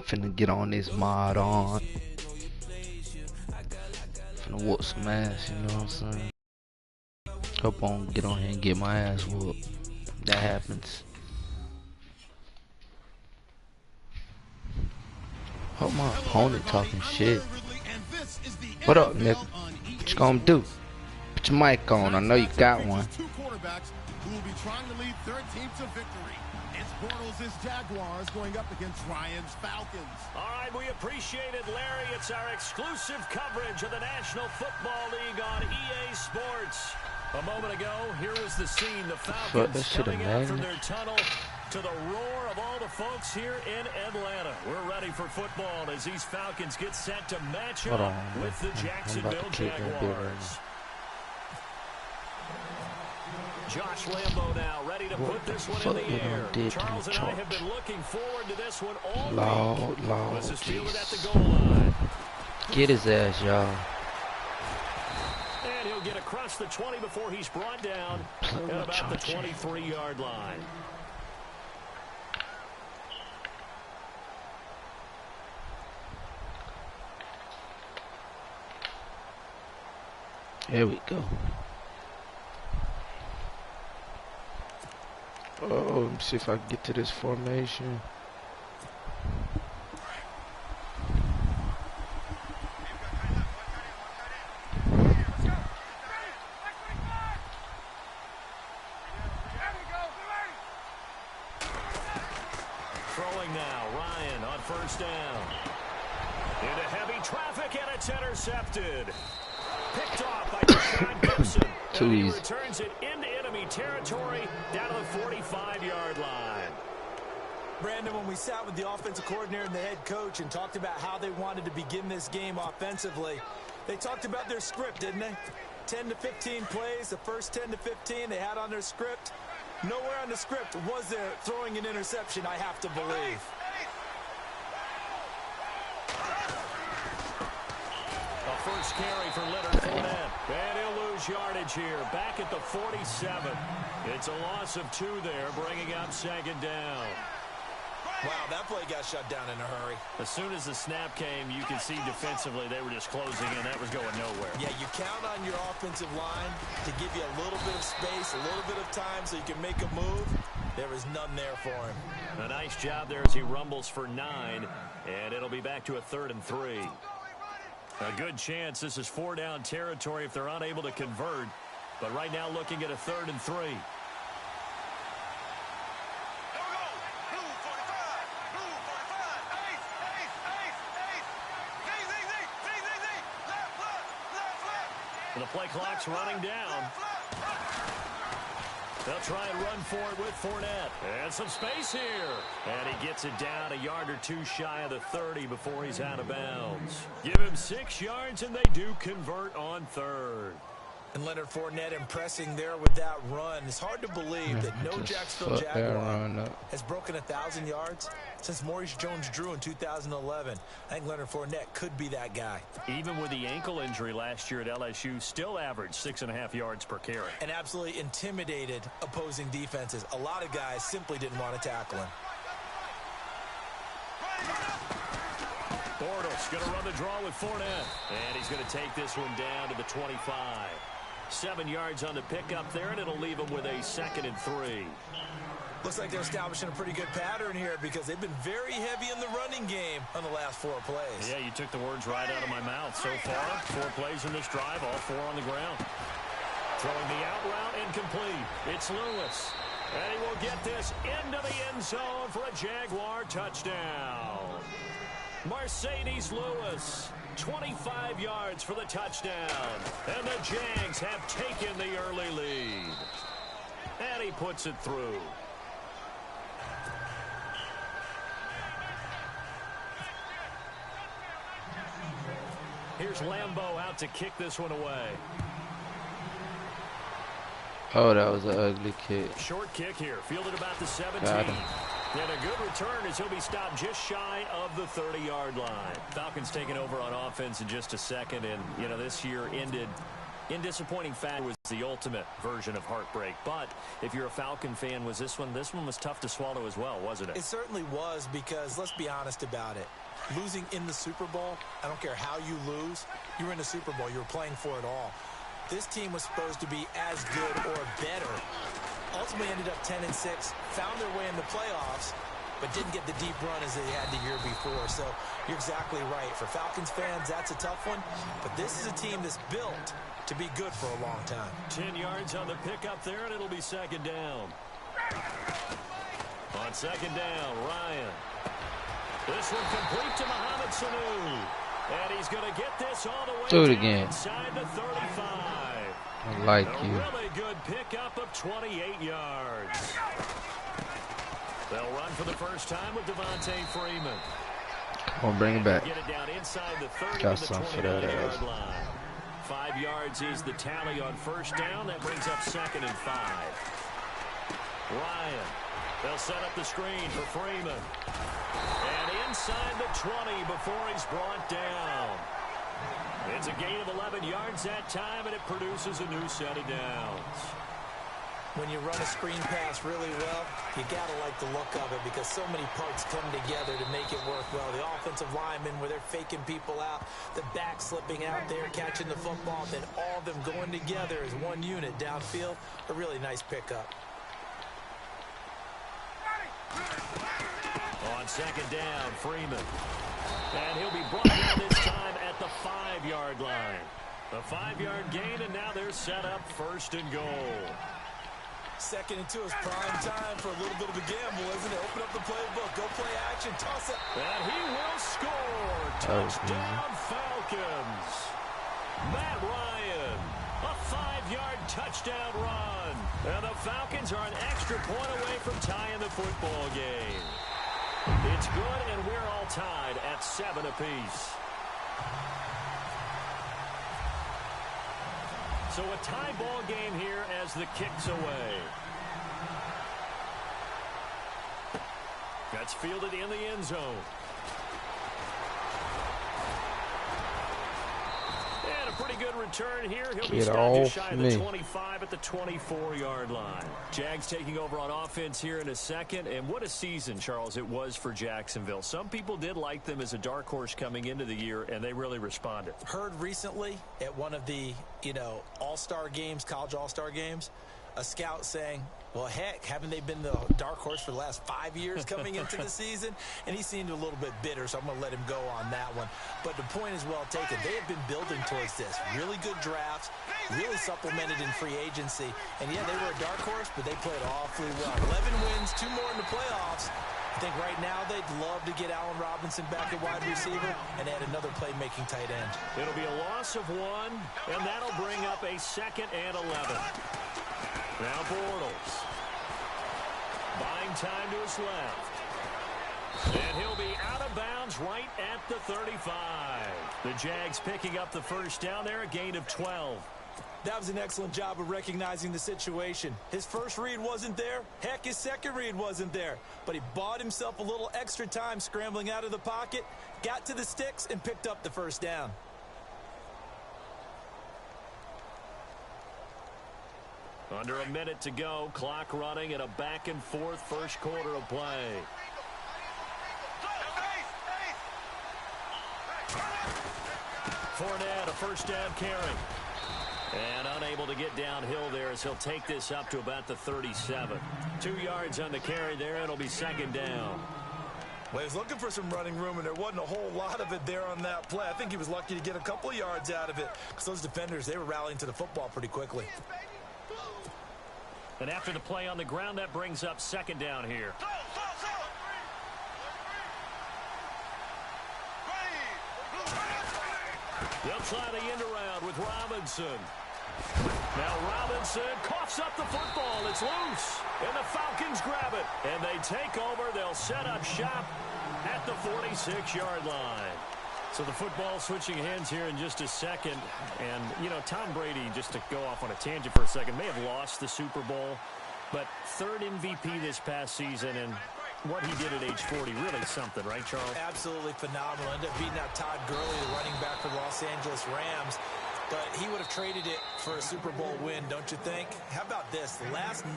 finna get on this mod on. Finna whoop some ass, you know what I'm saying? Hope I don't get on here and get my ass whooped. That happens. Hope my opponent talking shit. What up, nigga? What you gonna do? Put your mic on. I know you got one. Two quarterbacks who will be trying to lead their team to victory. It's Bortles' Jaguars going up against Ryan's Falcons. All right, we appreciate it, Larry. It's our exclusive coverage of the National Football League on EA Sports. A moment ago, here was the scene. The Falcons coming out from their tunnel to the roar of all the folks here in Atlanta. We're ready for football as these Falcons get set to match up with the Jacksonville Jaguars. Josh Lambo now ready to put this one in the air. Charles and I have been looking forward to this one all week. Let's just feel it at the goal line. Get his ass, y'all. And he'll get across the 20 before he's brought down at about the 23-yard line. There we go. Oh, let me see if I can get to this formation. Throwing now, Ryan on first down. Into heavy traffic and it's intercepted. Picked off by Deshaun Gibson. Too easy. He returns it into enemy territory down to the 45-yard line. Brandon, when we sat with the offensive coordinator and the head coach and talked about how they wanted to begin this game offensively, they talked about their script, didn't they? 10 to 15 plays, the first 10 to 15 they had on their script. Nowhere on the script was there throwing an interception, I have to believe. First carry for Leonard Fournette. And he'll lose yardage here. Back at the 47. It's a loss of 2 there, bringing up second down. Wow, that play got shut down in a hurry. As soon as the snap came, you can see defensively they were just closing in. That was going nowhere. Yeah, you count on your offensive line to give you a little bit of space, a little bit of time so you can make a move. There is none there for him. A nice job there as he rumbles for 9. And it'll be back to a 3rd and 3. A good chance this is 4-down territory if they're unable to convert. But right now looking at a 3rd and 3. The play clock's running down. They'll try and run for it with Fournette. And some space here. And he gets it down a yard or 2 shy of the 30 before he's out of bounds. Give him 6 yards, and they do convert on 3rd. And Leonard Fournette impressing there with that run. It's hard to believe that no Jacksonville Jaguar has broken 1,000 yards since Maurice Jones-Drew in 2011. I think Leonard Fournette could be that guy. Even with the ankle injury last year at LSU, still averaged 6.5 yards per carry. And absolutely intimidated opposing defenses. A lot of guys simply didn't want to tackle him. Bortles going to run the draw with Fournette. And he's going to take this one down to the 25. 7 yards on the pickup there, and it'll leave him with a 2nd and 3. Looks like they're establishing a pretty good pattern here because they've been very heavy in the running game on the last 4 plays. Yeah, you took the words right out of my mouth. So far, 4 plays in this drive, all 4 on the ground. Throwing the out route incomplete. It's Lewis. And he will get this into the end zone for a Jaguar touchdown. Mercedes Lewis, 25 yards for the touchdown. And the Jags have taken the early lead. And he puts it through. Here's Lambo out to kick this one away. Oh, that was an ugly kick. Short kick here, fielded about the 17. And a good return as he'll be stopped just shy of the 30-yard line. Falcons taking over on offense in just a second. And, you know, this year ended in disappointing fashion. the ultimate version of heartbreak. But if you're a Falcon fan, was this one was tough to swallow as well, wasn't it? It certainly was, because let's be honest about it. Losing in the Super Bowl, I don't care how you lose, you were in the Super Bowl. You were playing for it all. This team was supposed to be as good or better. Ultimately ended up 10-6, found their way in the playoffs, but didn't get the deep run as they had the year before. So you're exactly right. For Falcons fans, that's a tough one. But this is a team that's built to be good for a long time. 10 yards on the pickup there, and it'll be second down. On second down, Ryan. This one complete to Mohamed Sanu. And he's going to get this all the way Do it again. inside the 35. I like you. A really good pickup of 28 yards. They'll run for the first time with Devontae Freeman. Come on, bring it back. Get it down inside the 30 Got to the some for that 29-yard line. 5 yards is the tally on first down. That brings up 2nd and 5. Ryan. They'll set up the screen for Freeman. And inside the 20 before he's brought down. It's a gain of 11 yards that time, and it produces a new set of downs. When you run a screen pass really well, you got to like the look of it, because so many parts come together to make it work well. The offensive linemen, where they're faking people out, the back slipping out there, catching the football, then all of them going together as one unit downfield. A really nice pickup. On second down, Freeman. And he'll be brought down this time at the 5-yard line. A 5-yard gain, and now they're set up 1st and goal. 2nd and 2 is prime time for a little bit of a gamble, isn't it? Open up the playbook, go play action, toss it. And he will score. Touchdown, Falcons. Matt Ryan, a 5-yard touchdown run. And the Falcons are an extra point away from tying the football game. It's good, and we're all tied at 7 apiece. So a tie ball game here as the kick's away. That's fielded in the end zone. And a pretty good return here. He'll be stopped just shy of the 25 at the 24-yard line. Jags taking over on offense here in a second. And what a season, Charles, it was for Jacksonville. Some people did like them as a dark horse coming into the year, and they really responded. Heard recently at one of the, all-star games, college all-star games, a scout saying, well, heck, haven't they been the dark horse for the last 5 years coming into the season? And he seemed a little bit bitter, so I'm going to let him go on that one. But the point is well taken. They have been building towards this. Really good drafts, really supplemented in free agency. And, yeah, they were a dark horse, but they played awfully well. 11 wins, 2 more in the playoffs. I think right now they'd love to get Allen Robinson back at wide receiver and add another playmaking tight end. It'll be a loss of 1, and that'll bring up a 2nd and 11. Now Bortles. Buying time to his left. And he'll be out of bounds right at the 35. The Jags picking up the first down there, a gain of 12. That was an excellent job of recognizing the situation. His first read wasn't there. Heck, his second read wasn't there. But he bought himself a little extra time scrambling out of the pocket, got to the sticks, and picked up the first down. Under a minute to go, clock running, and a back-and-forth first quarter of play. Fournette, a first down carry. And unable to get downhill there as he'll take this up to about the 37. 2 yards on the carry there, and it'll be 2nd down. Well, he was looking for some running room, and there wasn't a whole lot of it there on that play. I think he was lucky to get a couple of yards out of it, because those defenders, they were rallying to the football pretty quickly. And after the play on the ground, that brings up 2nd down here. They'll try the end around with Robinson. Now Robinson coughs up the football. It's loose. And the Falcons grab it. And they take over. They'll set up shop at the 46-yard line. So the football switching hands here in just a second. And, Tom Brady, just to go off on a tangent for a second, may have lost the Super Bowl. But 3rd MVP this past season, and what he did at age 40, really something, right, Charles? Absolutely phenomenal. Ended up beating out Todd Gurley, the running back for the Los Angeles Rams. but he would have traded it for a Super Bowl win, don't you think? How about this? The last 9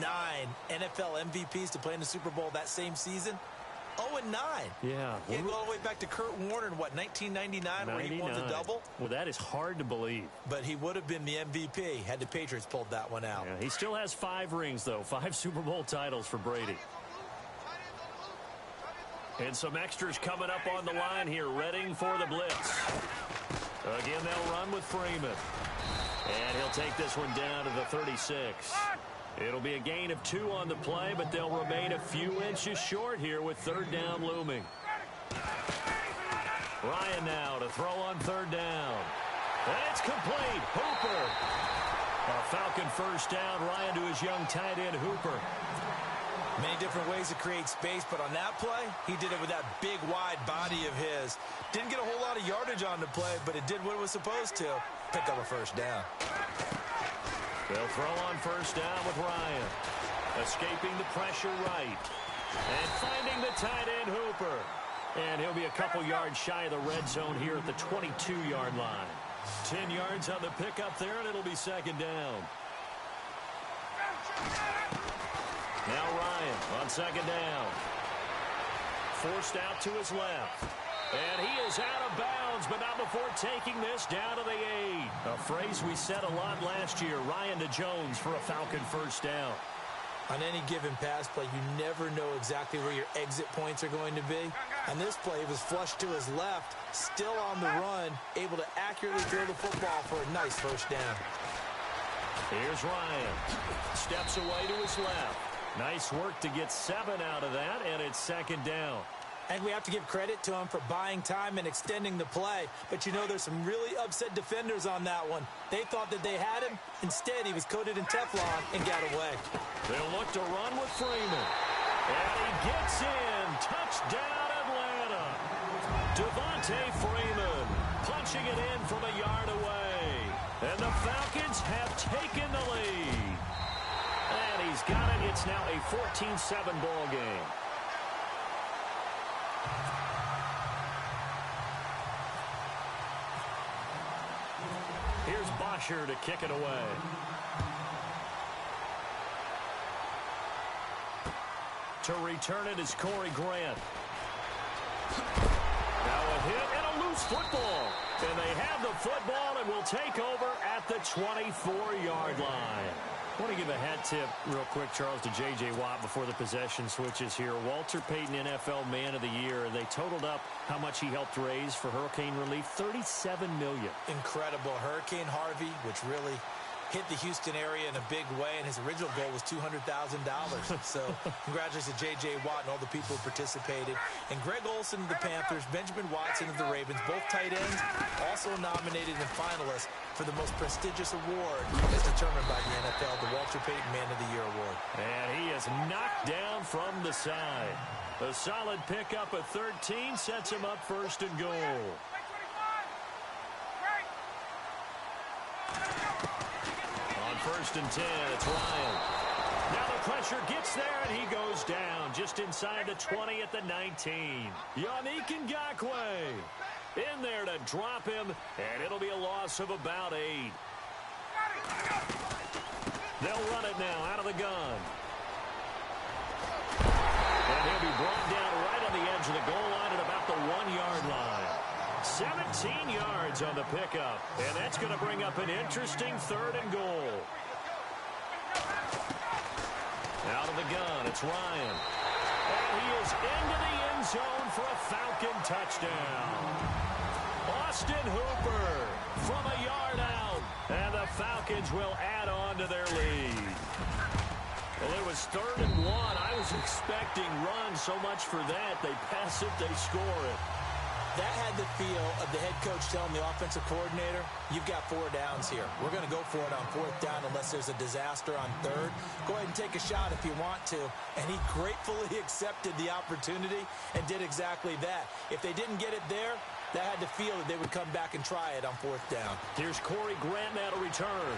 NFL MVPs to play in the Super Bowl that same season, 0-9. Yeah. He go all the way back to Kurt Warner in, what, 1999, where he won the double? Well, that is hard to believe. But he would have been the MVP had the Patriots pulled that one out. Yeah, he still has 5 rings, though. 5 Super Bowl titles for Brady. And some extras coming up on the line here, readying for the blitz. Again, they'll run with Freeman. And he'll take this one down to the 36. It'll be a gain of 2 on the play, but they'll remain a few inches short here with 3rd down looming. Ryan now to throw on 3rd down. And it's complete. Hooper. A Falcon 1st down. Ryan to his young tight end, Hooper. Many different ways to create space, but on that play, he did it with that big, wide body of his. Didn't get a whole lot of yardage on the play, but it did what it was supposed to. Pick up a 1st down. They'll throw on 1st down with Ryan. Escaping the pressure right. And finding the tight end, Hooper. And he'll be a couple yards shy of the red zone here at the 22-yard line. 10 yards on the pickup there, and it'll be 2nd down. Now Ryan on 2nd down. Forced out to his left. And he is out of bounds, but not before taking this down to the 8. A phrase we said a lot last year, Ryan to Jones for a Falcon 1st down. On any given pass play, you never know exactly where your exit points are going to be. On this play, he was flushed to his left, still on the run, able to accurately throw the football for a nice 1st down. Here's Ryan. Steps away to his left. Nice work to get 7 out of that, and it's 2nd down. And we have to give credit to him for buying time and extending the play. But, you know, there's some really upset defenders on that one. They thought that they had him. Instead, he was coated in Teflon and got away. They'll look to run with Freeman. And he gets in. Touchdown, Atlanta. Devontae Freeman punching it in from a yard away. And the Falcons have taken the lead. And he's got it. It's now a 14-7 ball game. Here's Bosher to kick it away. To return it is Corey Grant. Now a hit and a loose football. And they have the football and will take over at the 24-yard line. I want to give a hat tip real quick, Charles, to J.J. Watt before the possession switches here. Walter Payton, NFL Man of the Year. They totaled up how much he helped raise for hurricane relief, $37 million. Incredible. Hurricane Harvey, which really hit the Houston area in a big way, and his original goal was $200,000. So congratulations to J.J. Watt and all the people who participated. And Greg Olsen of the Panthers, Benjamin Watson of the Ravens, both tight ends, also nominated and finalists for the most prestigious award as determined by the NFL, the Walter Payton Man of the Year Award. And he is knocked down from the side. A solid pickup at 13 sets him up 1st and goal. On 1st and 10, it's Ryan. Now the pressure gets there, and he goes down just inside the 20 at the 19. Yannick Ngakoue in there to drop him, and it'll be a loss of about 8. They'll run it now out of the gun. And he'll be brought down right on the edge of the goal line at about the 1-yard line. 17 yards on the pickup, and that's going to bring up an interesting 3rd and goal. Out of the gun, it's Ryan. And he is into the end zone for a Falcon touchdown. Austin Hooper from a yard out, and the Falcons will add on to their lead. Well, it was 3rd and 1. I was expecting runs so much for that. They pass it, they score it. That had the feel of the head coach telling the offensive coordinator, you've got 4 downs here. We're going to go for it on 4th down unless there's a disaster on 3rd. Go ahead and take a shot if you want to. And he gratefully accepted the opportunity and did exactly that. If they didn't get it there, that had the feel that they would come back and try it on 4th down. Here's Corey Grant now to return.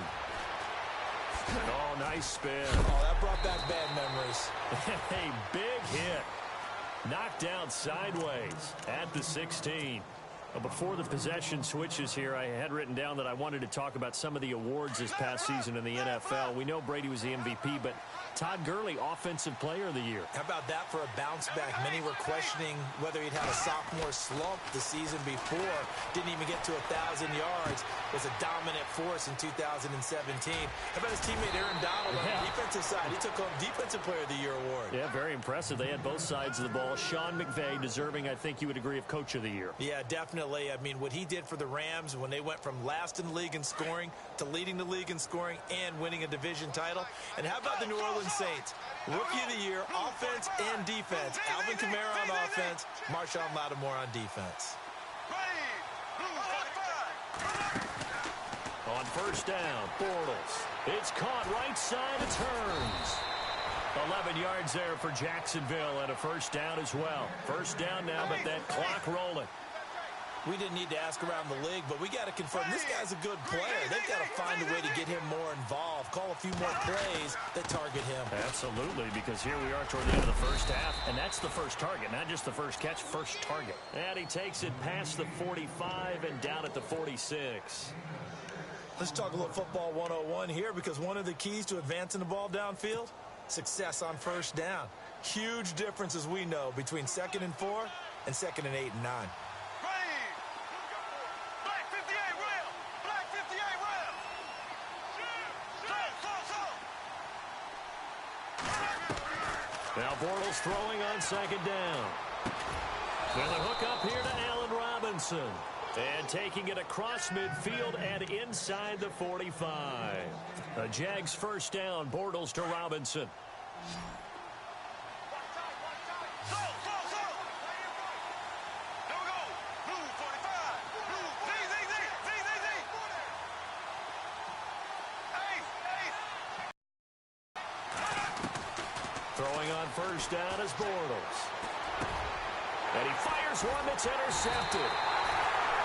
Oh, nice spin. Oh, that brought back bad memories. A big hit. Knocked down sideways at the 16. Before the possession switches here, I had written down that I wanted to talk about some of the awards this past season in the NFL. We know Brady was the MVP, but Todd Gurley, Offensive Player of the Year. How about that for a bounce back? Many were questioning whether he'd had a sophomore slump the season before. Didn't even get to 1,000 yards. Was a dominant force in 2017. How about his teammate Aaron Donald on the defensive side? He took home Defensive Player of the Year award. Yeah, very impressive. They had both sides of the ball. Sean McVay deserving, I think you would agree, of Coach of the Year. Yeah, definitely. I mean, what he did for the Rams when they went from last in the league in scoring to leading the league in scoring and winning a division title. And how about the New Orleans Saints? Rookie of the Year, offense and defense. Alvin Kamara on offense, Marshawn Lattimore on defense. On first down, Bortles. It's caught right side, it turns. 11 yards there for Jacksonville and a first down as well. First down now, but that clock rolling. We didn't need to ask around the league, but we got to confirm this guy's a good player. They've got to find a way to get him more involved, call a few more plays that target him. Absolutely, because here we are toward the end of the first half, and that's the first target, not just the first catch, first target. And he takes it past the 45 and down at the 46. Let's talk a little football 101 here, because one of the keys to advancing the ball downfield, success on first down. Huge difference, as we know, between 2nd and 4 and 2nd and 8 and 9. Now Bortles throwing on second down. With a hook up here to Allen Robinson. And taking it across midfield and inside the 45. The Jags first down, Bortles to Robinson. Throwing on first down is Bortles. And he fires one that's intercepted.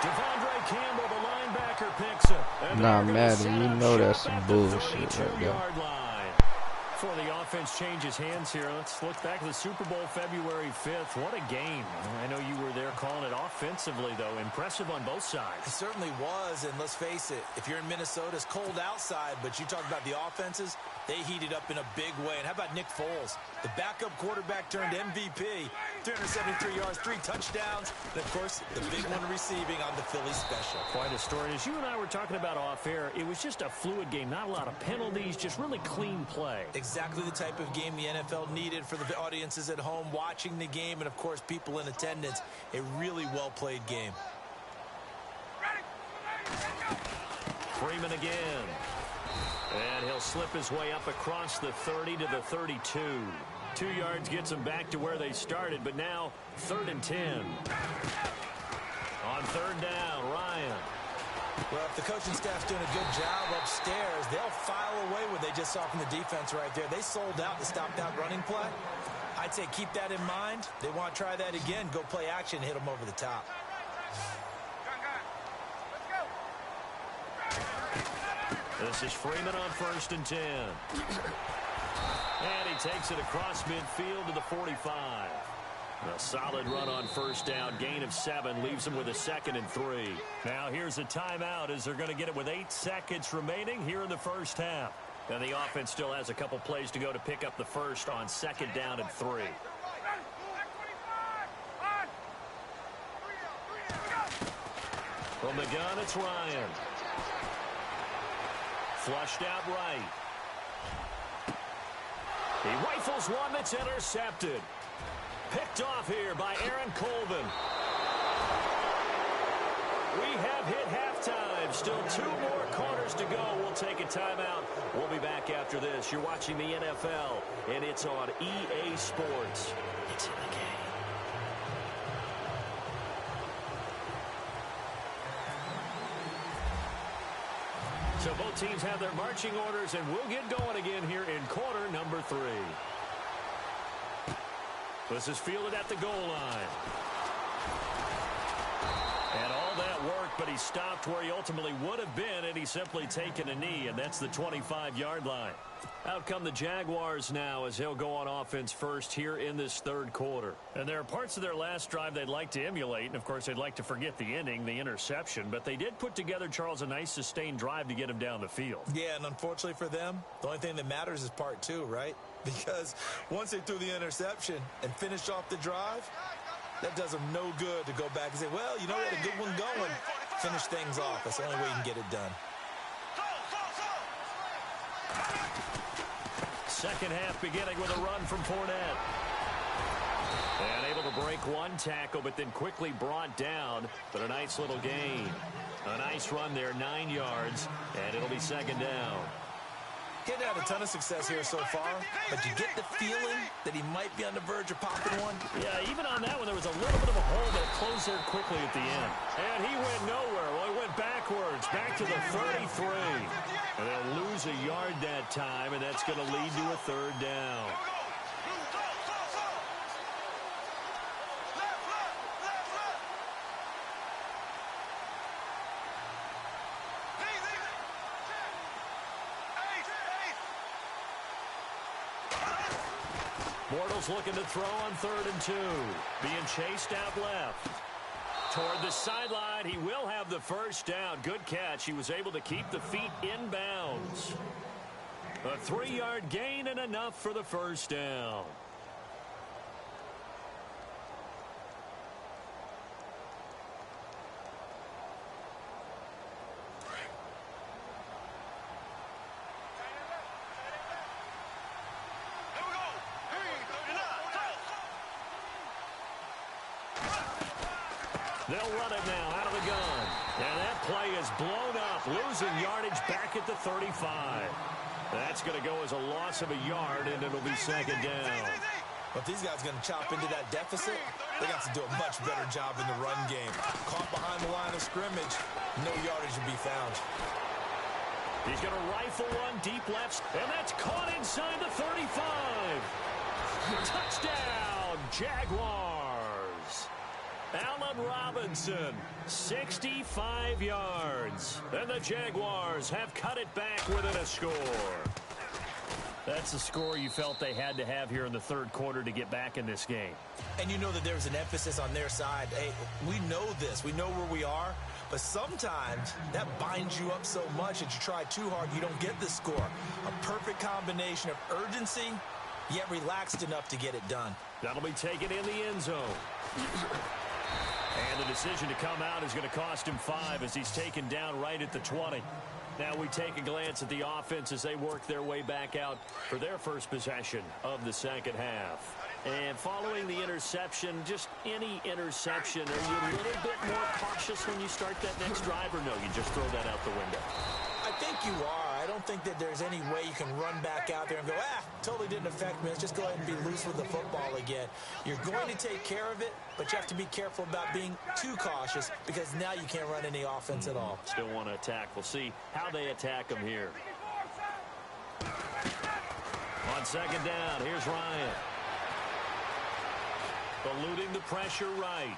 Devondre Campbell, the linebacker, picks it. Nah, Madden, you know that's some bullshit right there. Before the offense changes hands here, let's look back at the Super Bowl February 5th. What a game. I know you were there calling it offensively, though. Impressive on both sides. It certainly was, and let's face it, if you're in Minnesota, it's cold outside, but you talk about the offenses, they heated up in a big way. And how about Nick Foles? The backup quarterback turned MVP, 373 yards, 3 touchdowns, and, of course, the big one receiving on the Philly special. Quite a story. As you and I were talking about off air, it was just a fluid game, not a lot of penalties, just really clean play. Exactly the type of game the NFL needed for the audiences at home watching the game and, of course, people in attendance. A really well-played game. Freeman again. And he'll slip his way up across the 30 to the 32. 2 yards gets him back to where they started, but now 3rd and 10. On third down, Ryan. Well, if the coaching staff's doing a good job upstairs, they'll file away what they just saw from the defense right there. They sold out to stop that running play. I'd say keep that in mind. They want to try that again. Go play action, hit them over the top. This is Freeman on 1st and 10. And he takes it across midfield to the 45. A solid run on first down. Gain of 7 leaves them with a 2nd and 3. Now here's a timeout as they're going to get it with 8 seconds remaining here in the first half. And the offense still has a couple plays to go to pick up the first on 2nd down and 3. From the gun, it's Ryan. Flushed out right. He rifles one that's intercepted. Picked off here by Aaron Colvin. We have hit halftime. Still 2 more quarters to go. We'll take a timeout. We'll be back after this. You're watching the NFL, and it's on EA Sports. It's in the game. So both teams have their marching orders, and we'll get going again here in quarter number 3. This is fielded at the goal line. And all that work, but he stopped where he ultimately would have been, and he's simply taken a knee, and that's the 25-yard line. Out come the Jaguars now as he'll go on offense first here in this third quarter. And there are parts of their last drive they'd like to emulate. And, of course, they'd like to forget the ending, the interception. But they did put together, Charles, a nice sustained drive to get him down the field. Yeah, and unfortunately for them, the only thing that matters is part two, right? Because once they threw the interception and finished off the drive, that does them no good to go back and say, well, you know, we had a good one going. Finish things off. That's the only way you can get it done. Second half beginning with a run from Fournette. And able to break one tackle, but then quickly brought down. But a nice little gain. A nice run there, 9 yards, and it'll be second down. He hadn't had a ton of success here so far, but you get the feeling that he might be on the verge of popping one. Yeah, even on that one, there was a little bit of a hole that closed there quickly at the end. And he went nowhere. Well, he went backwards, back to the 33. And they'll lose a yard that time, and that's going to lead to a third down. Bortles looking to throw on 3rd and 2. Being chased out left. Toward the sideline, he will have the first down. Good catch. He was able to keep the feet in bounds. A 3-yard gain and enough for the first down. They'll run it now out of the gun. And that play is blown up, losing yardage back at the 35. That's going to go as a loss of a yard, and it'll be second down. But if these guys are going to chop into that deficit, they got to do a much better job in the run game. Caught behind the line of scrimmage, no yardage to be found. He's going to rifle one deep left, and that's caught inside the 35. Touchdown, Jaguars. Allen Robinson, 65 yards. And the Jaguars have cut it back within a score. That's the score you felt they had to have here in the third quarter to get back in this game. And you know that there's an emphasis on their side. Hey, we know this. We know where we are. But sometimes that binds you up so much that you try too hard, you don't get the score. A perfect combination of urgency, yet relaxed enough to get it done. That'll be taken in the end zone. And the decision to come out is going to cost him 5 as he's taken down right at the 20. Now we take a glance at the offense as they work their way back out for their first possession of the second half. And following the interception, just any interception, are you a little bit more cautious when you start that next drive, or no, you just throw that out the window? I think you are. I don't think that there's any way you can run back out there and go, totally didn't affect me. Let's just go ahead and be loose with the football again. You're going to take care of it, but you have to be careful about being too cautious because now you can't run any offense at all. Still want to attack. We'll see how they attack him here. On second down, here's Ryan. Eluding the pressure right.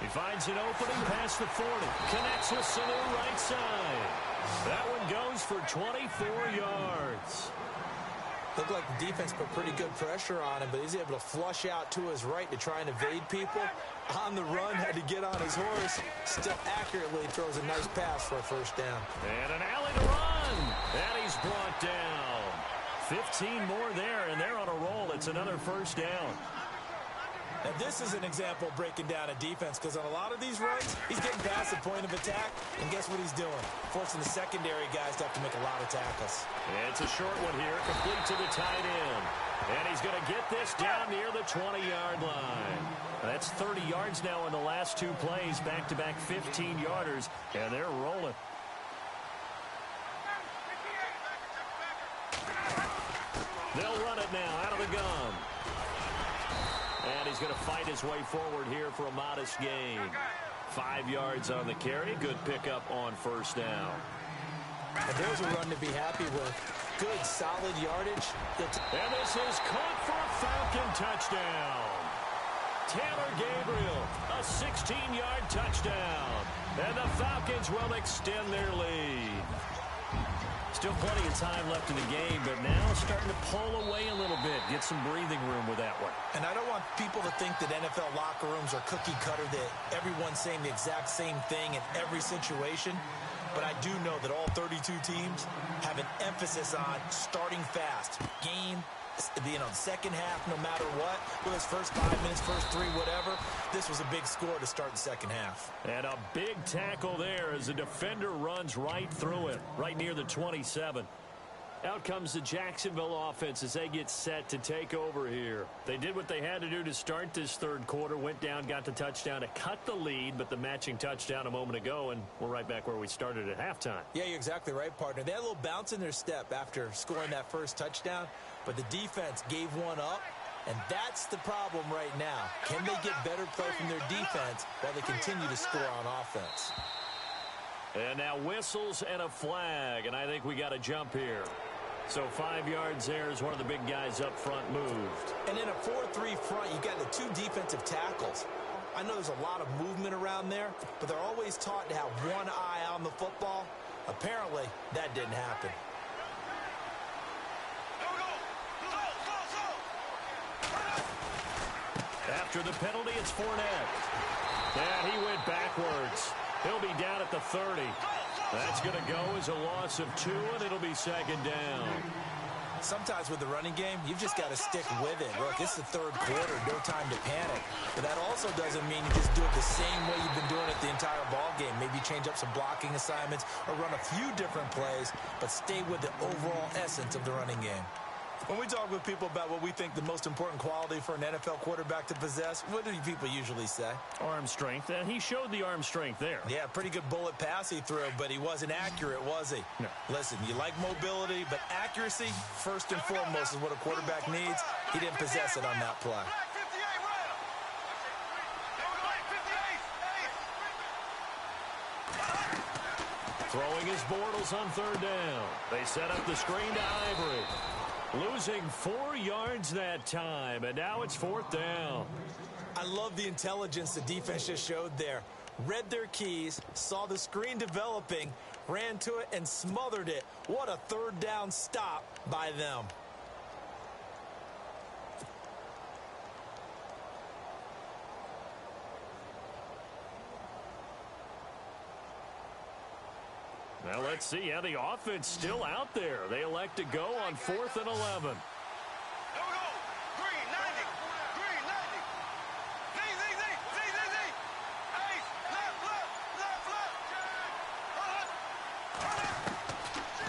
He finds an opening past the 40. Connects with Sanu right side. That one goes for 24 yards. Looked like the defense put pretty good pressure on him, but he's able to flush out to his right to try and evade people. On the run, had to get on his horse. Still accurately throws a nice pass for a first down. And an alley to run. And he's brought down. 15 more there, and they're on a roll. It's another first down. Now, this is an example of breaking down a defense because on a lot of these runs, he's getting past the point of attack, and guess what he's doing? Forcing the secondary guys to have to make a lot of tackles. It's a short one here, complete to the tight end. And he's going to get this down near the 20-yard line. That's 30 yards now in the last 2 plays, back-to-back 15-yarders, and they're rolling. They'll run it now out of the gun. And he's going to fight his way forward here for a modest gain. 5 yards on the carry. Good pickup on first down. And there's a run to be happy with. Good, solid yardage. And this is caught for a Falcon touchdown. Taylor Gabriel, a 16-yard touchdown. And the Falcons will extend their lead. Still plenty of time left in the game, but now starting to pull away a little bit. Get some breathing room with that one. And I don't want people to think that NFL locker rooms are cookie cutter, that everyone's saying the exact same thing in every situation. But I do know that all 32 teams have an emphasis on starting fast. Game, second half, no matter what. Whether it's first 5 minutes, first 3, whatever. This was a big score to start the second half. And a big tackle there as the defender runs right through it, right near the 27. Out comes the Jacksonville offense as they get set to take over here. They did what they had to do to start this third quarter, went down, got the touchdown to cut the lead, but the matching touchdown a moment ago, and we're right back where we started at halftime. Yeah, you're exactly right, partner. They had a little bounce in their step after scoring that first touchdown, but the defense gave one up, and that's the problem right now. Can they get better play from their defense while they continue to score on offense? And now whistles and a flag, and I think we got a jump here. So 5 yards there as one of the big guys up front moved. And in a 4-3 front, you got the 2 defensive tackles. I know there's a lot of movement around there, but they're always taught to have one eye on the football. Apparently, that didn't happen. After the penalty, it's Fournette. And he went backwards. He'll be down at the 30. That's going to go as a loss of 2, and it'll be second down. Sometimes with the running game, you've just got to stick with it. Look, it's the third quarter, no time to panic. But that also doesn't mean you just do it the same way you've been doing it the entire ball game. Maybe change up some blocking assignments or run a few different plays, but stay with the overall essence of the running game. When we talk with people about what we think the most important quality for an NFL quarterback to possess, what do people usually say? Arm strength, and he showed the arm strength there. Yeah, pretty good bullet pass he threw, but he wasn't accurate, was he? No. Listen, you like mobility, but accuracy, first and foremost, is what a quarterback needs. He didn't possess it on that play. Throwing his Bortles on third down. They set up the screen to Ivory. Losing 4 yards that time, and now it's fourth down. I love the intelligence the defense just showed there. Read their keys, saw the screen developing, ran to it, and smothered it. What a third down stop by them. Well, let's see how the offense still out there. They elect to go on 4th and 11.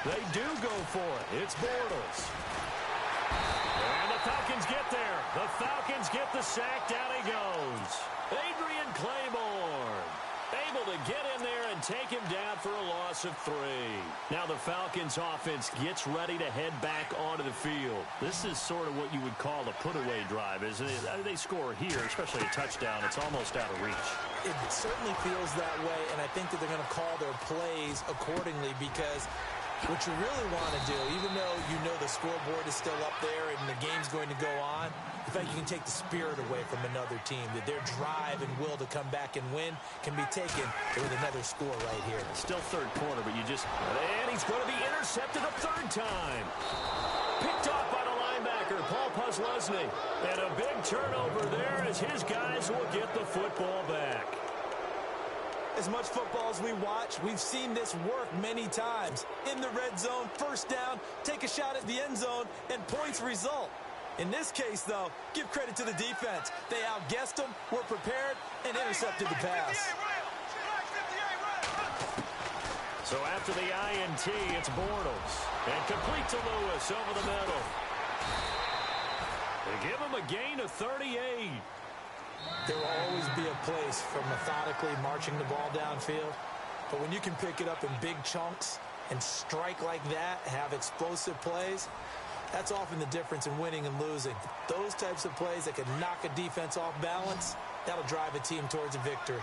They do go for it. It's Bortles. And the Falcons get there. The Falcons get the sack. Down he goes. Adrian Claiborne able to get in there and take him down for a loss of 3. Now the Falcons offense gets ready to head back onto the field. This is sort of what you would call a put-away drive, isn't it? They score here, especially a touchdown. It's almost out of reach. It certainly feels that way, and I think that they're going to call their plays accordingly because what you really want to do, even though you know the scoreboard is still up there and the game's going to go on, in fact, you can take the spirit away from another team, that their drive and will to come back and win can be taken with another score right here. Still third quarter, but you just... And he's going to be intercepted a third time. Picked off by the linebacker, Paul Posluszny. And a big turnover there as his guys will get the football back. As much football as we watch, we've seen this work many times. In the red zone, first down, take a shot at the end zone, and points result. In this case, though, give credit to the defense. They outguessed them, were prepared, and intercepted the pass. So after the INT, it's Bortles. And complete to Lewis over the middle. They give him a gain of 38. There will always be a place for methodically marching the ball downfield. But when you can pick it up in big chunks and strike like that, have explosive plays, that's often the difference in winning and losing. Those types of plays that can knock a defense off balance, that'll drive a team towards a victory.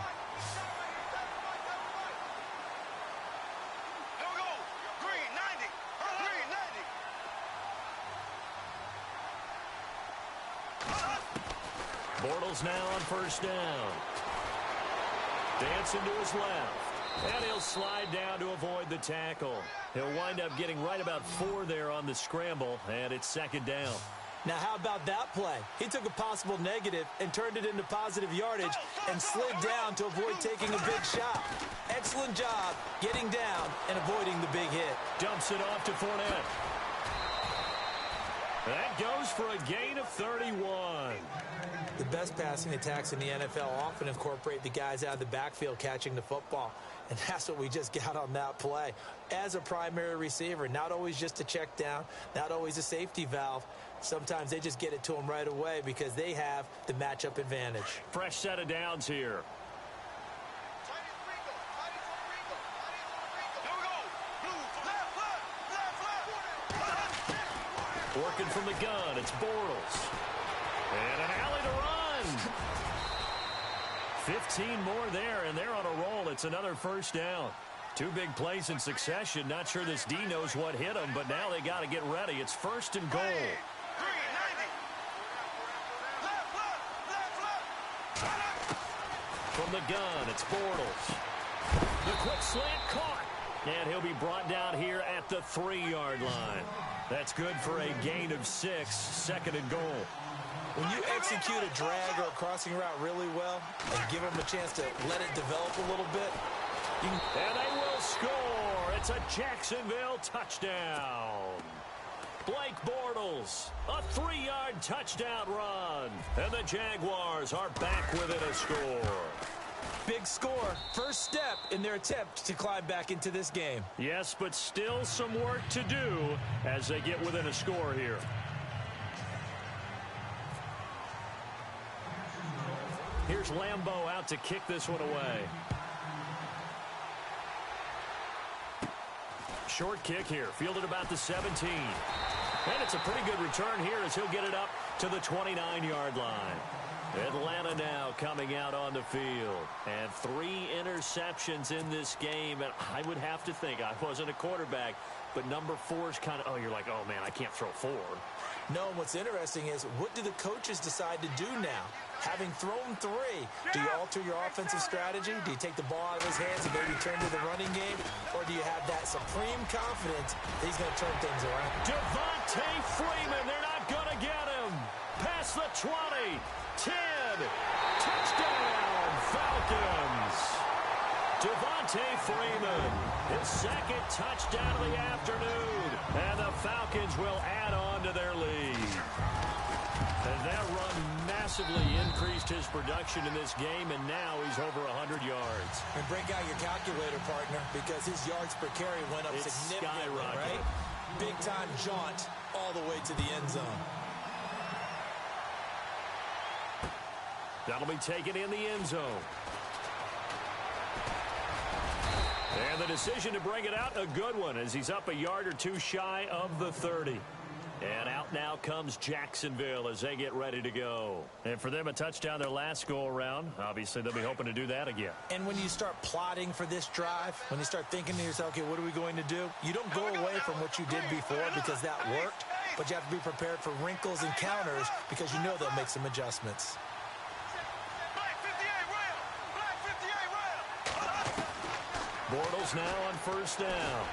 Bortles now on first down. Dancing to his left. And he'll slide down to avoid the tackle. He'll wind up getting right about 4 there on the scramble, and it's second down. Now, how about that play? He took a possible negative and turned it into positive yardage and slid down to avoid taking a big shot. Excellent job getting down and avoiding the big hit. Dumps it off to Fournette. That goes for a gain of 31. The best passing attacks in the NFL often incorporate the guys out of the backfield catching the football. And that's what we just got on that play. As a primary receiver, not always just a check down, not always a safety valve. Sometimes they just get it to them right away because they have the matchup advantage. Fresh set of downs here. Working from the gun, it's Bortles. And an alley to run. 15 more there, and they're on a roll. It's another first down. 2 big plays in succession. Not sure this D knows what hit them, but now they got to get ready. It's first and goal. From the gun, it's Bortles. The quick slant caught. And he'll be brought down here at the 3-yard line. That's good for a gain of 6, second and goal. When you execute a drag or a crossing route really well and give them a chance to let it develop a little bit, and they will score. It's a Jacksonville touchdown. Blake Bortles, a 3-yard touchdown run. And the Jaguars are back within a score. Big score. First step in their attempt to climb back into this game. Yes, but still some work to do as they get within a score here. Here's Lambeau out to kick this one away. Short kick here, fielded about the 17. And it's a pretty good return here as he'll get it up to the 29-yard line. Atlanta now coming out on the field. And 3 interceptions in this game. And I would have to think, I wasn't a quarterback, but number 4 is kind of, oh, you're like, oh, man, I can't throw 4. No, what's interesting is what do the coaches decide to do now? Having thrown 3, do you alter your offensive strategy? Do you take the ball out of his hands and maybe turn to the running game? Or do you have that supreme confidence that he's going to turn things around? Devontae Freeman, they're not going to get him. Past the 20, 10, touchdown, Falcons. Devontae Freeman, his second touchdown of the afternoon. And the Falcons will add on to their lead. And that run massively increased his production in this game, and now he's over 100 yards. And break out your calculator, partner, because his yards per carry went up significantly, right? Big-time jaunt all the way to the end zone. That'll be taken in the end zone. And the decision to bring it out, a good one, as he's up a yard or 2 shy of the 30. And out now comes Jacksonville as they get ready to go. And for them, a touchdown their last go-around. Obviously, they'll be hoping to do that again. And when you start plotting for this drive, when you start thinking to yourself, okay, what are we going to do? You don't go away from what you did before because that worked, but you have to be prepared for wrinkles and counters because you know they'll make some adjustments. Bortles now on first down.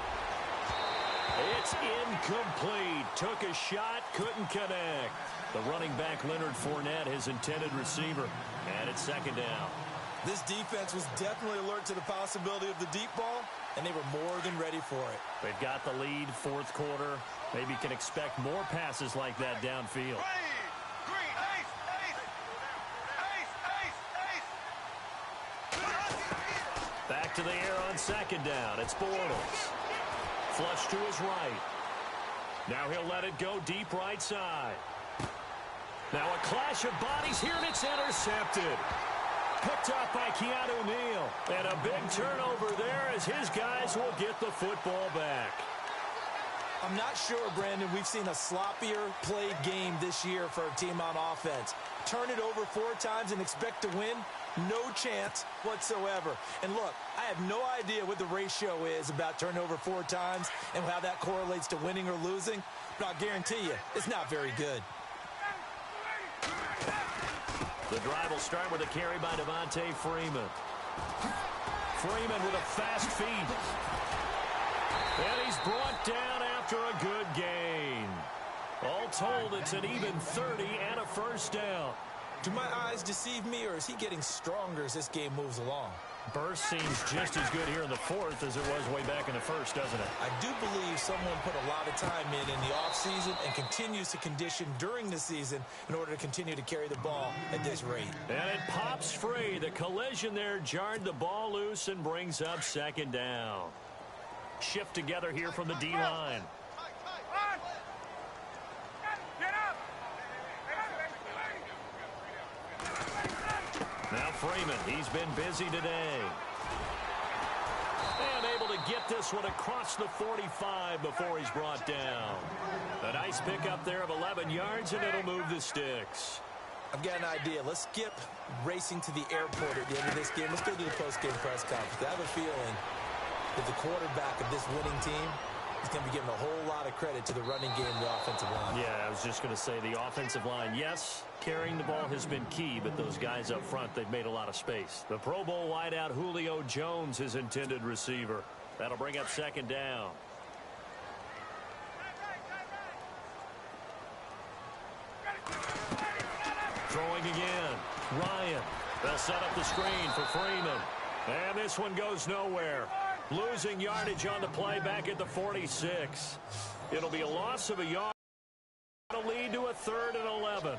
It's incomplete. Took a shot, couldn't connect. The running back, Leonard Fournette, his intended receiver. And it's second down. This defense was definitely alert to the possibility of the deep ball, and they were more than ready for it. They've got the lead, fourth quarter. Maybe can expect more passes like that downfield. Back to the air on second down. It's Bortles. Flush to his right. Now he'll let it go deep right side. Now a clash of bodies here, and it's intercepted. Picked up by Keanu Neal. And a big turnover there as his guys will get the football back. I'm not sure, Brandon, we've seen a sloppier played game this year for a team on offense. Turn it over 4 times and expect to win? No chance whatsoever. And look, I have no idea what the ratio is about turnover 4 times and how that correlates to winning or losing, but I'll guarantee you, it's not very good. The drive will start with a carry by Devontae Freeman. Freeman with a fast feet. And he's brought down after a good gain. All told, it's an even 30 and a first down. Do my eyes deceive me, or is he getting stronger as this game moves along? Burst seems just as good here in the fourth as it was way back in the first, doesn't it? I do believe someone put a lot of time in the offseason and continues to condition during the season in order to continue to carry the ball at this rate. And it pops free. The collision there jarred the ball loose and brings up second down. Shift together here from the D-line. Now Freeman, he's been busy today. And able to get this one across the 45 before he's brought down. A nice pickup there of 11 yards, and it'll move the sticks. I've got an idea. Let's skip racing to the airport at the end of this game. Let's go to the post-game press conference. I have a feeling that the quarterback of this winning team is going to be giving a whole lot of credit to the running game and the offensive line. Yeah, I was just going to say the offensive line, yes, carrying the ball has been key, but those guys up front, they've made a lot of space. The Pro Bowl wideout Julio Jones, his intended receiver. That'll bring up second down. Throwing again. Ryan. They'll set up the screen for Freeman. And this one goes nowhere. Losing yardage on the play back at the 46. It'll be a loss of a yard. It'll lead to a 3rd and 11.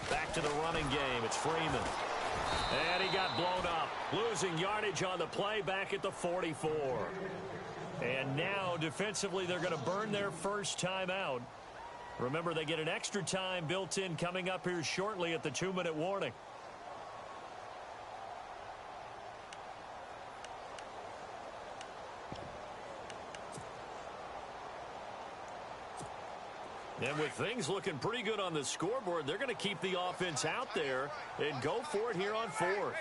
Back to the running game. It's Freeman. And he got blown up. Losing yardage on the play back at the 44. And now defensively they're going to burn their first time out. Remember, they get an extra time built in coming up here shortly at the 2-minute warning. And with things looking pretty good on the scoreboard, they're going to keep the offense out there and go for it here on 4th.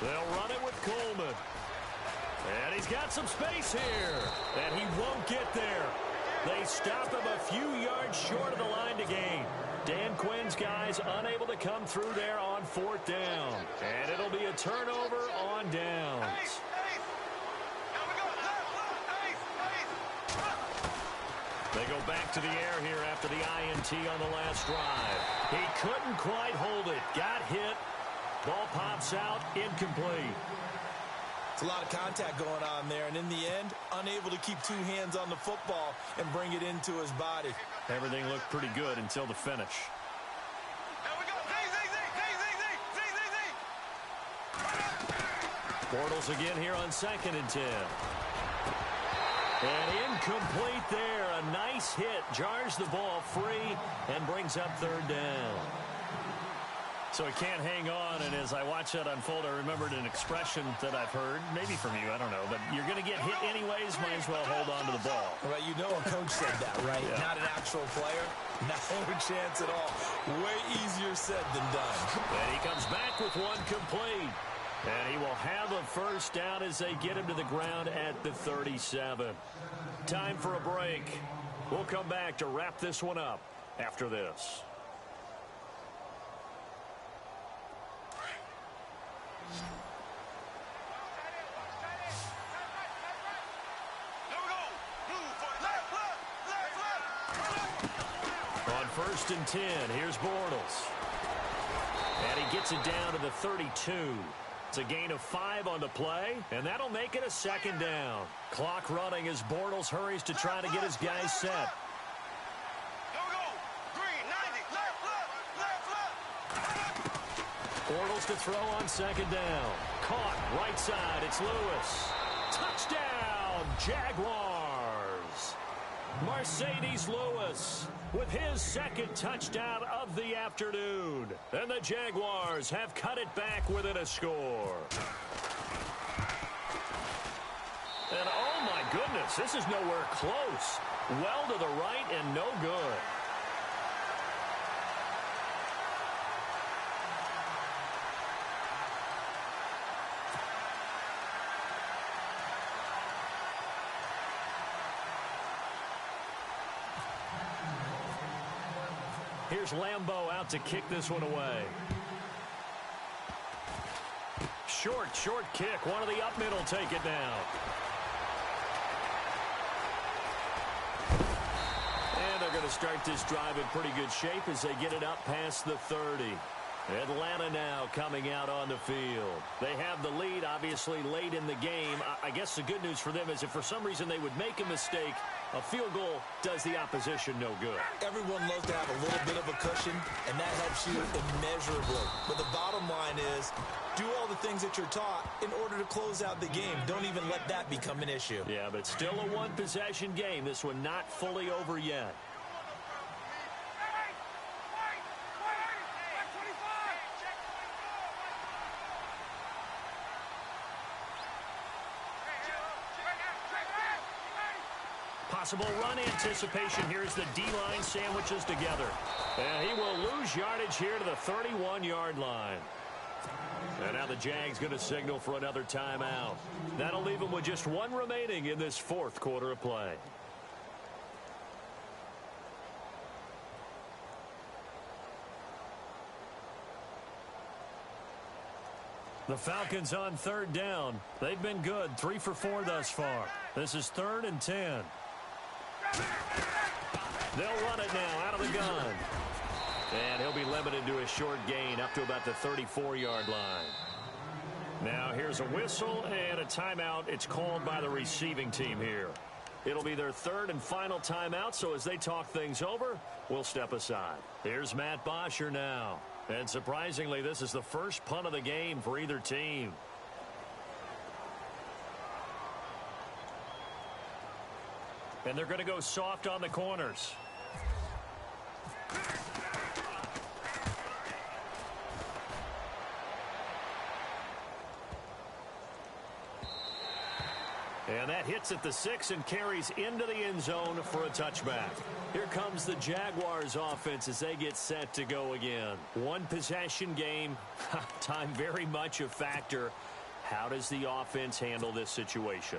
They'll run it with Coleman. And he's got some space here. And he won't get there. They stop him a few yards short of the line to gain. Dan Quinn's guys unable to come through there on 4th down. And it'll be a turnover on downs. They go back to the air here after the INT on the last drive. He couldn't quite hold it. Got hit. Ball pops out. Incomplete. It's a lot of contact going on there, and in the end, unable to keep two hands on the football and bring it into his body. Everything looked pretty good until the finish. Bortles again here on 2nd and 10. And incomplete there. A nice hit. Jars the ball free and brings up 3rd down. So he can't hang on, and as I watch that unfold, I remembered an expression that I've heard, maybe from you, I don't know, but you're going to get hit anyways, might as well hold on to the ball. Well, you know a coach said that, right? Yeah. Not an actual player. No chance at all. Way easier said than done. And he comes back with one complete. And he will have a first down as they get him to the ground at the 37. Time for a break. We'll come back to wrap this one up after this. On 1st and 10, here's Bortles. And he gets it down to the 32. It's a gain of 5 on the play, and that'll make it a 2nd down. Clock running as Bortles hurries to try to get his guys set. Bortles to throw on 2nd down. Caught right side. It's Lewis. Touchdown, Jaguars. Mercedes Lewis with his 2nd touchdown of the afternoon. And the Jaguars have cut it back within a score. And oh my goodness, this is nowhere close. Well to the right and no good. here's Lambeau out to kick this one away. Short kick. One of the up middle take it down. And they're going to start this drive in pretty good shape as they get it up past the 30. Atlanta now coming out on the field. They have the lead, obviously, late in the game. I guess the good news for them is if for some reason they would make a mistake, a field goal does the opposition no good. Everyone loves to have a little bit of a cushion, and that helps you immeasurably. But the bottom line is, do all the things that you're taught in order to close out the game. Don't even let that become an issue. Yeah, but still a one-possession game. This one not fully over yet. Possible run anticipation here as the D-line sandwiches together. And he will lose yardage here to the 31-yard line. And now the Jags going to signal for another timeout. That'll leave them with just one remaining in this fourth quarter of play. The Falcons on third down. They've been good, 3 for 4 thus far. This is 3rd and 10. They'll run it now out of the gun. And he'll be limited to a short gain up to about the 34-yard line. Now here's a whistle and a timeout. It's called by the receiving team here. It'll be their 3rd and final timeout, so as they talk things over, we'll step aside. Here's Matt Bosher now. And surprisingly, this is the first punt of the game for either team. And they're going to go soft on the corners. And that hits at the 6 and carries into the end zone for a touchback. Here comes the Jaguars offense as they get set to go again. One possession game. Time very much a factor. How does the offense handle this situation?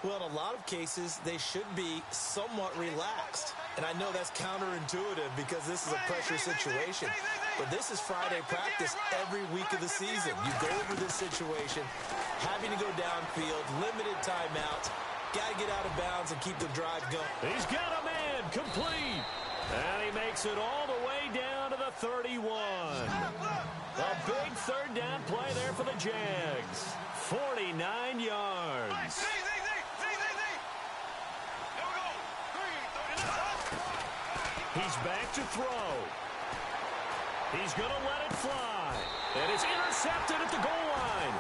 Well, in a lot of cases, they should be somewhat relaxed. And I know that's counterintuitive because this is a pressure situation. But this is Friday practice every week of the season. You go over this situation, having to go downfield, limited timeouts, got to get out of bounds and keep the drive going. He's got a man complete. And he makes it all the way down to the 31. A big third down play there for the Jags. 49 yards. He's back to throw. He's going to let it fly. And it's intercepted at the goal line.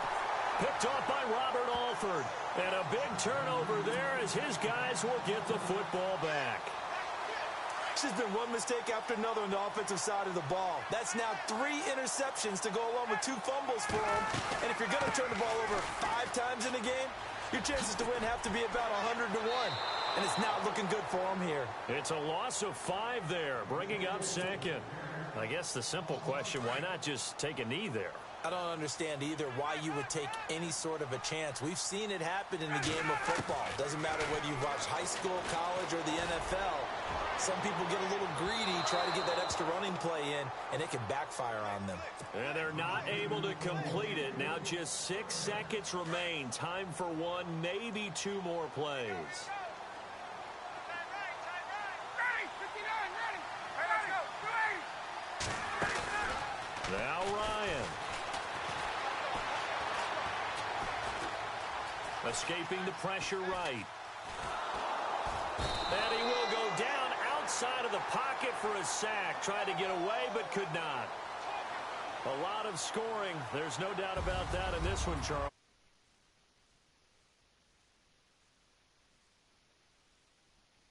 Picked off by Robert Alford. And a big turnover there as his guys will get the football back. There's been one mistake after another on the offensive side of the ball. That's now 3 interceptions to go along with 2 fumbles for him. And if you're going to turn the ball over 5 times in a game, your chances to win have to be about 100 to 1. And it's not looking good for him here. It's a loss of 5 there, bringing up second. I guess the simple question, why not just take a knee there? I don't understand either why you would take any sort of a chance. We've seen it happen in the game of football. Doesn't matter whether you watch high school, college, or the NFL. Some people get a little greedy, try to get that extra running play in, and it can backfire on them. And they're not able to complete it. Now just 6 seconds remain. Time for 1, maybe 2 more plays. Now Ryan. Escaping the pressure right. And he will go down outside of the pocket for a sack. Tried to get away, but could not. A lot of scoring. There's no doubt about that in this one, Charles.